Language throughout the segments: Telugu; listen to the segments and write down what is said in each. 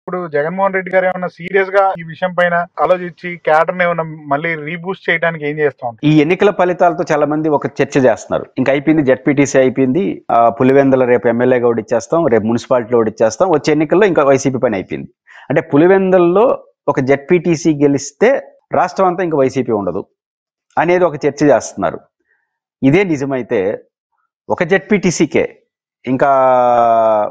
ఇప్పుడు జగన్మోహన్ రెడ్డి గారు ఏమన్నా సీరియస్ గా ఈ విషయం పైన ఆలోచించి క్యాడర్ ఏమన్నా మళ్ళీ రీబూస్ట్ చేయడానికి ఏం చేస్తా ఉంటారు? ఈ ఎన్నికల ఫలితాలతో చాలా మంది ఒక చర్చ చేస్తున్నారు. ఇంకా అయిపోయింది, జెడ్పీటీసీ అయిపోయింది, పులివెందుల రేపు ఎమ్మెల్యేగా ఓడిచ్చేస్తాం, రేపు మున్సిపాలిటీలో ఓడిచ్చేస్తాం, వచ్చే ఎన్నికల్లో ఇంకా వైసీపీ పని అయిపోయింది. అంటే పులివెందుల్లో ఒక జెడ్పీటీసీ గెలిస్తే రాష్ట్రం అంతా ఇంకా వైసీపీ ఉండదు అనేది ఒక చర్చ చేస్తున్నారు. ఇదే నిజమైతే ఒక జెడ్పీటీసీకే ఇంకా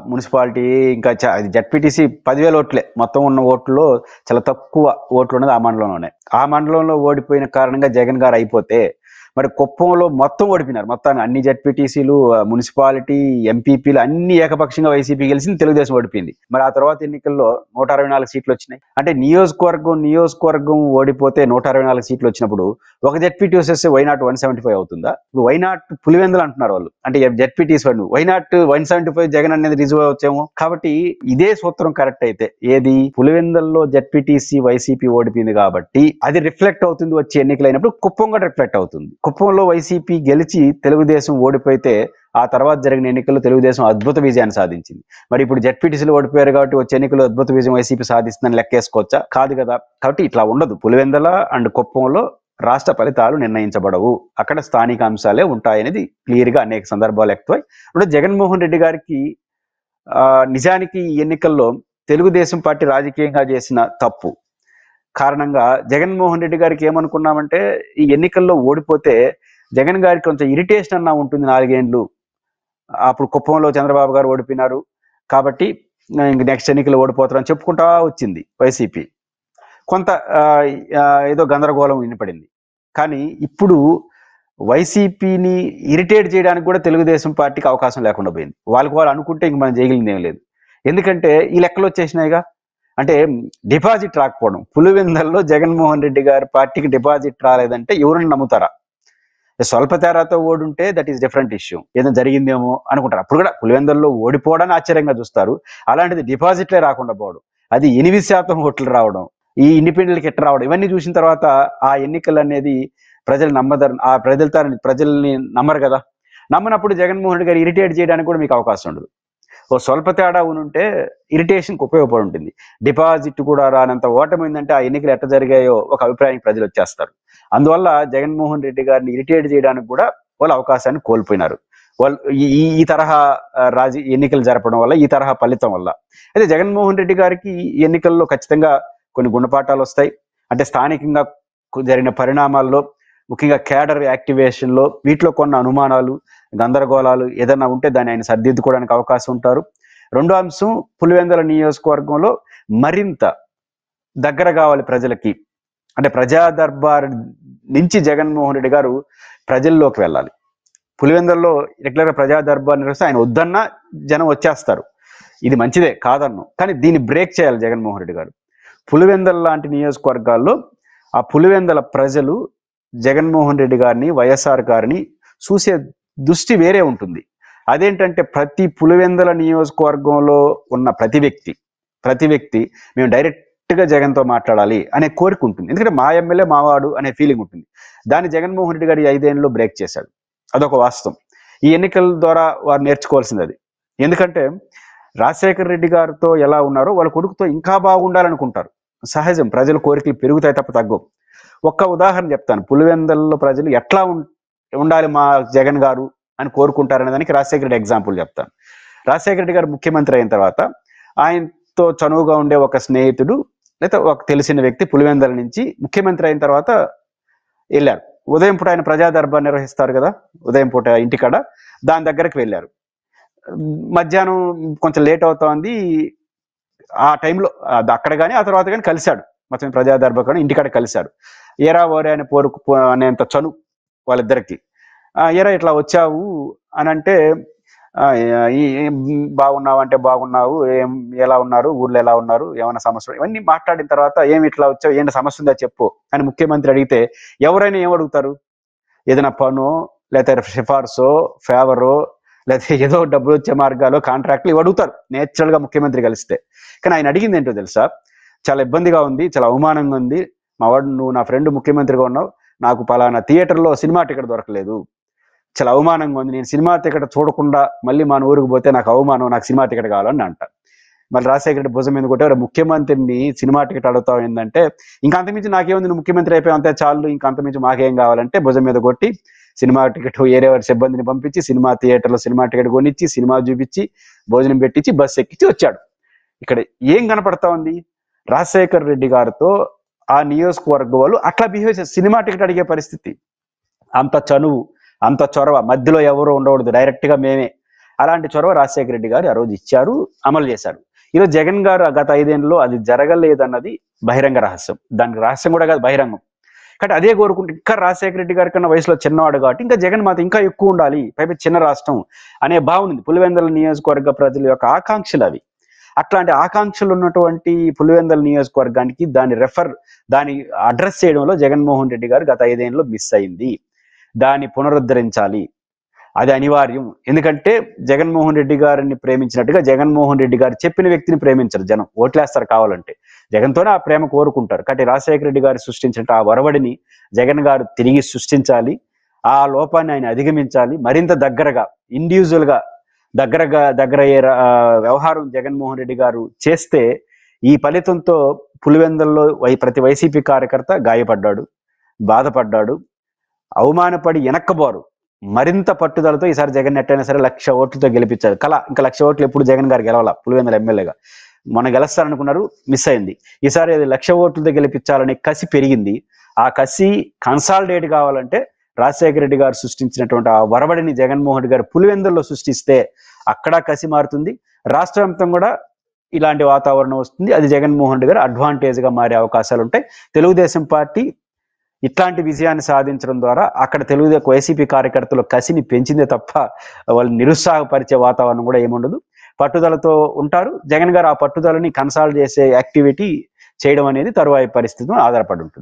మున్సిపాలిటీ ఇంకా జెడ్పీటీసీ 10,000 ఓట్లే మొత్తం ఉన్న ఓట్లలో చాలా తక్కువ ఓట్లు ఉన్నది ఆ మండలంలోనే. ఆ మండలంలో ఓడిపోయిన కారణంగా జగన్ గారు అయిపోతే మరి కుప్పంలో మొత్తం ఓడిపోయినారు. మొత్తాన్ని అన్ని జెడ్పీటీసీలు, మున్సిపాలిటీ, ఎంపీపీలు అన్ని ఏకపక్షంగా వైసీపీ గెలిచింది, తెలుగుదేశం ఓడిపోయింది. మరి ఆ తర్వాత ఎన్నికల్లో 164 సీట్లు వచ్చినాయి. అంటే నియోజకవర్గం ఓడిపోతే 164 సీట్లు వచ్చినప్పుడు ఒక జెడ్పీటీసీ వస్తే వైనాట్ 175 అవుతుందా? ఇప్పుడు వైనాట్ పులివెందులు అంటున్నారు వాళ్ళు, అంటే జెడ్పీటీసీ వాళ్ళు వైనాట్ 175 జగన్ అనేది రిజర్వ్ వచ్చేమో. కాబట్టి ఇదే సూత్రం కరెక్ట్ అయితే ఏది పులివెందుల్లో జెడ్పీటీసీ వైసీపీ ఓడిపోయింది కాబట్టి అది రిఫ్లెక్ట్ అవుతుంది వచ్చే ఎన్నికలైనప్పుడు కుప్పం కూడా రిఫ్లెక్ట్ అవుతుంది. కుప్పంలో వైసీపీ గెలిచి తెలుగుదేశం ఓడిపోతే ఆ తర్వాత జరిగిన ఎన్నికల్లో తెలుగుదేశం అద్భుత విజయాన్ని సాధించింది. మరి ఇప్పుడు జెడ్పీటీసీలు ఓడిపోయారు కాబట్టి వచ్చే ఎన్నికల్లో అద్భుత విజయం వైసీపీ సాధిస్తుందని లెక్కేసుకోవచ్చా? కాదు కదా. కాబట్టి ఇట్లా ఉండదు. పులివెందుల అండ్ కుప్పంలో రాష్ట్ర ఫలితాలు నిర్ణయించబడవు, అక్కడ స్థానిక అంశాలే ఉంటాయనేది క్లియర్ గా అనేక సందర్భాలు ఎక్కువై. ఇప్పుడు జగన్మోహన్ రెడ్డి గారికి నిజానికి ఈ ఎన్నికల్లో తెలుగుదేశం పార్టీ రాజకీయంగా చేసిన తప్పు కారణంగా జగన్మోహన్ రెడ్డి గారికి ఏమనుకున్నామంటే ఈ ఎన్నికల్లో ఓడిపోతే జగన్ గారికి కొంచెం ఇరిటేషన్ అన్నా ఉంటుంది 4 ఏళ్ళు. అప్పుడు కుప్పంలో చంద్రబాబు గారు ఓడిపోయినారు కాబట్టి ఇంక నెక్స్ట్ ఎన్నికలు ఓడిపోతారని చెప్పుకుంటా వచ్చింది వైసీపీ. కొంత ఏదో గందరగోళం వినపడింది. కానీ ఇప్పుడు వైసీపీని ఇరిటేట్ చేయడానికి కూడా తెలుగుదేశం పార్టీకి అవకాశం లేకుండా పోయింది. వాళ్ళు అనుకుంటే ఇంక మనం చేయగలిగింది ఏం లేదు. ఎందుకంటే ఈ లెక్కలు వచ్చేసినాయిగా. అంటే డిపాజిట్ రాకపోవడం, పులివెందుల్లో జగన్మోహన్ రెడ్డి గారి పార్టీకి డిపాజిట్ రాలేదంటే ఎవరిని నమ్ముతారా? స్వల్ప తేడాతో ఓడుంటే దట్ ఈస్ డిఫరెంట్ ఇష్యూ, ఏదో జరిగిందేమో అనుకుంటారు. అప్పుడు కూడా పులివెందుల్లో ఓడిపోవడాన్ని ఆశ్చర్యంగా చూస్తారు. అలాంటిది డిపాజిట్లే రాకుండా పోవడం, అది 8% ఓట్లు రావడం, ఈ ఇండిపెండెంట్కి ఎట్ట రావడం, ఇవన్నీ చూసిన తర్వాత ఆ ఎన్నికలు అనేది ప్రజలు ప్రజల్ని నమ్మరు కదా. నమ్మనప్పుడు జగన్మోహన్ రెడ్డి గారు ఇరిటేట్ చేయడానికి కూడా మీకు అవకాశం ఉండదు. ఓ స్వల్ప తేడా ఉంటే ఇరిటేషన్కి ఉపయోగపడి ఉంటుంది. డిపాజిట్ కూడా రానంత ఓటమైందంటే ఆ ఎన్నికలు ఎట్ట జరిగాయో ఒక అభిప్రాయానికి ప్రజలు వచ్చేస్తారు. అందువల్ల జగన్మోహన్ రెడ్డి గారిని ఇరిటేట్ చేయడానికి కూడా వాళ్ళు అవకాశాన్ని కోల్పోయినారు. వాళ్ళు ఈ తరహా ఎన్నికలు జరపడం వల్ల, ఈ తరహా ఫలితం వల్ల. అయితే జగన్మోహన్ రెడ్డి గారికి ఈ ఎన్నికల్లో ఖచ్చితంగా కొన్ని గుణపాఠాలు వస్తాయి. అంటే స్థానికంగా జరిగిన పరిణామాల్లో, ముఖ్యంగా క్యాడర్ యాక్టివేషన్లో వీటిలో కొన్ని అనుమానాలు, గందరగోళాలు ఏదైనా ఉంటే దాన్ని ఆయన సర్దిద్దుకోవడానికి అవకాశం ఉంటారు. రెండో అంశం, పులివెందుల నియోజకవర్గంలో మరింత దగ్గర కావాలి ప్రజలకి. అంటే ప్రజా దర్బార్ నుంచి జగన్మోహన్ రెడ్డి గారు ప్రజల్లోకి వెళ్ళాలి. పులివెందుల్లో రెగ్యులర్గా ప్రజా దర్బార్ నిర్వహిస్తే ఆయన వద్దన్నా జనం వచ్చేస్తారు, ఇది మంచిదే కాదన్ను. కానీ దీన్ని బ్రేక్ చేయాలి జగన్మోహన్ రెడ్డి గారు. పులివెందుల లాంటి నియోజకవర్గాల్లో ఆ పులివెందుల ప్రజలు జగన్మోహన్ రెడ్డి గారిని, వైఎస్ఆర్ గారిని చూసే దృష్టి వేరే ఉంటుంది. అదేంటంటే ప్రతి పులివెందుల నియోజకవర్గంలో ఉన్న ప్రతి వ్యక్తి మేము డైరెక్ట్గా జగన్తో మాట్లాడాలి అనే కోరిక ఉంటుంది. ఎందుకంటే మా ఎమ్మెల్యే మావాడు అనే ఫీలింగ్ ఉంటుంది. దాన్ని జగన్మోహన్ రెడ్డి గారు 5 ఏళ్ళలో బ్రేక్ చేశాడు. అదొక వాస్తవం. ఈ ఎన్నికల ద్వారా వారు నేర్చుకోవాల్సింది అది. ఎందుకంటే రాజశేఖర రెడ్డి గారితో ఎలా ఉన్నారో వాళ్ళ కొడుకుతో ఇంకా బాగుండాలనుకుంటారు. సహజం, ప్రజల కోరికలు పెరుగుతాయి తప్ప తగ్గవు. ఒక్క ఉదాహరణ చెప్తాను. పులివెందులలో ప్రజలు ఎట్లా ఉండాలి మా జగన్ గారు అని కోరుకుంటారనే దానికి రాజశేఖర రెడ్డి ఎగ్జాంపుల్ చెప్తాను. రాజశేఖర రెడ్డి గారు ముఖ్యమంత్రి అయిన తర్వాత ఆయనతో చనువుగా ఉండే ఒక స్నేహితుడు లేదా ఒక తెలిసిన వ్యక్తి పులివెందుల నుంచి ముఖ్యమంత్రి అయిన తర్వాత వెళ్ళారు. ఉదయం పూట ఆయన ప్రజా దర్బార్ నిర్వహిస్తారు కదా, ఉదయం పూట ఇంటికాడ, దాని దగ్గరకు వెళ్ళారు. మధ్యాహ్నం కొంచెం లేట్ అవుతోంది. ఆ టైంలో అక్కడ కానీ ఆ తర్వాత కానీ కలిశాడు. మొత్తం ప్రజా దర్బార్ కానీ ఇంటికాడ కలిశాడు. ఏరా ఓరే అని అనేంత చను వాళ్ళిద్దరికి. ఏరా ఇట్లా వచ్చావు అని అంటే, బాగున్నావు అంటే బాగున్నావు, ఎలా ఉన్నారు, ఊర్లో ఎలా ఉన్నారు, ఏమైనా సమస్య, ఇవన్నీ మాట్లాడిన తర్వాత ఏమి ఇట్లా వచ్చావు, ఏంటి సమస్య ఉందా చెప్పు అని ముఖ్యమంత్రి అడిగితే ఎవరైనా ఏమడుగుతారు? ఏదైనా పనో, లేకపోతే సిఫార్సో, ఫేవరో, లేకపోతే ఏదో డబ్బులు వచ్చే మార్గాలు, కాంట్రాక్ట్లు ఇవి అడుగుతారు నేచురల్ గా ముఖ్యమంత్రి కలిస్తే. కానీ ఆయన అడిగింది ఏంటో తెలుసా? చాలా ఇబ్బందిగా ఉంది, చాలా అవమానంగా ఉంది, మావాడు నువ్వు నా ఫ్రెండ్ ముఖ్యమంత్రిగా ఉన్నావు, నాకు పలానా థియేటర్లో సినిమా టికెట్ దొరకలేదు, చాలా అవమానంగా ఉంది, నేను సినిమా టికెట్ చూడకుండా మళ్ళీ మన ఊరికి పోతే నాకు అవమానం, నాకు సినిమా టికెట్ కావాలని అంట. మళ్ళీ రాజశేఖర రెడ్డి భుజం మీద కొట్టే ముఖ్యమంత్రిని సినిమా టికెట్ అడుగుతావు ఏంటంటే, ఇంకా అంతమించి నాకేముంది, నువ్వు ముఖ్యమంత్రి అయిపోయి అంతే చాలు, ఇంకా అంతమించి మాకేం కావాలంటే భుజం మీద కొట్టి సినిమా టికెట్ ఏరే వారి సిబ్బందిని పంపించి సినిమా థియేటర్లో సినిమా టికెట్ కొనిచ్చి సినిమా చూపించి భోజనం పెట్టించి బస్సు ఎక్కించి వచ్చాడు. ఇక్కడ ఏం కనపడతా ఉంది, రాజశేఖర రెడ్డి గారితో ఆ నియోజకవర్గ వాళ్ళు అట్లా బిహేవ్ చేస్తారు. సినిమా టికెట్ అడిగే పరిస్థితి, అంత చనువు, అంత చొరవ, మధ్యలో ఎవరు ఉండకూడదు, డైరెక్ట్ గా మేమే, అలాంటి చొరవ రాజశేఖర రెడ్డి గారు ఆ రోజు ఇచ్చారు, అమలు చేశారు. ఈరోజు జగన్ గారు గత 5 ఏళ్ళలో అది జరగలేదన్నది బహిరంగ రహస్యం. దానికి రహస్యం కూడా కాదు, బహిరంగం. కాబట్టి అదే కోరుకుంటే ఇంకా రాజశేఖర రెడ్డి గారి కన్నా వయసులో చిన్నవాడు కాబట్టి ఇంకా జగన్ మాత్రం ఇంకా ఎక్కువ ఉండాలి, పైపై చిన్న రాష్ట్రం అనే భావన ఉంది. పులివెందుల నియోజకవర్గ ప్రజల యొక్క ఆకాంక్షలు అవి. అట్లాంటి ఆకాంక్షలు ఉన్నటువంటి పులివెందుల నియోజకవర్గానికి దాన్ని అడ్రస్ చేయడంలో జగన్మోహన్ రెడ్డి గారు గత 5 ఏళ్ళలో మిస్ అయింది. దాన్ని పునరుద్ధరించాలి, అది అనివార్యం. ఎందుకంటే జగన్మోహన్ రెడ్డి గారిని ప్రేమించినట్టుగా జగన్మోహన్ రెడ్డి గారు చెప్పిన వ్యక్తిని ప్రేమించరు జనం, ఓట్లేస్తారు కావాలంటే, జగన్తోనే ఆ ప్రేమ కోరుకుంటారు. కాబట్టి రాజశేఖర రెడ్డి గారు సృష్టించిన ఆ వరవడిని జగన్ గారు తిరిగి సృష్టించాలి, ఆ లోపాన్ని ఆయన అధిగమించాలి, మరింత దగ్గరగా ఇండివిజువల్ గా దగ్గర అయ్యే వ్యవహారం జగన్మోహన్ రెడ్డి గారు చేస్తే ఈ ఫలితంతో పులివెందుల్లో ప్రతి వైసీపీ కార్యకర్త గాయపడ్డాడు, బాధపడ్డాడు, అవమానపడి వెనక్కబోరు. మరింత పట్టుదలతో ఈసారి జగన్ ఎట్టయినా సరే 1,00,000 ఓట్లతో గెలిపించారు. ఇంకా 1,00,000 ఓట్లు ఎప్పుడు జగన్ గారు గెలవాల పులివెందుల ఎమ్మెల్యేగా. మొన్న గెలుస్తారనుకున్నారు, మిస్ అయింది. ఈసారి 1,00,000 ఓట్లతో గెలిపించాలనే కసి పెరిగింది. ఆ కసి కన్సాలిడేట్ కావాలంటే రాజశేఖర రెడ్డి గారు సృష్టించినటువంటి ఆ వరవడిని జగన్మోహన్ రెడ్డి గారు పులివెందుల్లో సృష్టిస్తే అక్కడ కసి మారుతుంది, రాష్ట్ర వ్యాప్తంగా కూడా ఇలాంటి వాతావరణం వస్తుంది. అది జగన్మోహన్ రెడ్డి గారు అడ్వాంటేజ్ గా మారే అవకాశాలు ఉంటాయి. తెలుగుదేశం పార్టీ ఇట్లాంటి విజయాన్ని సాధించడం ద్వారా అక్కడ వైసీపీ కార్యకర్తలు కసిని పెంచిందే తప్ప వాళ్ళు నిరుత్సాహపరిచే వాతావరణం కూడా ఏముండదు. పట్టుదలతో ఉంటారు. జగన్ గారు ఆ పట్టుదలని కన్సాల్ట్ చేసే యాక్టివిటీ చేయడం అనేది తరువాయి పరిస్థితిలో ఆధారపడి ఉంటుంది.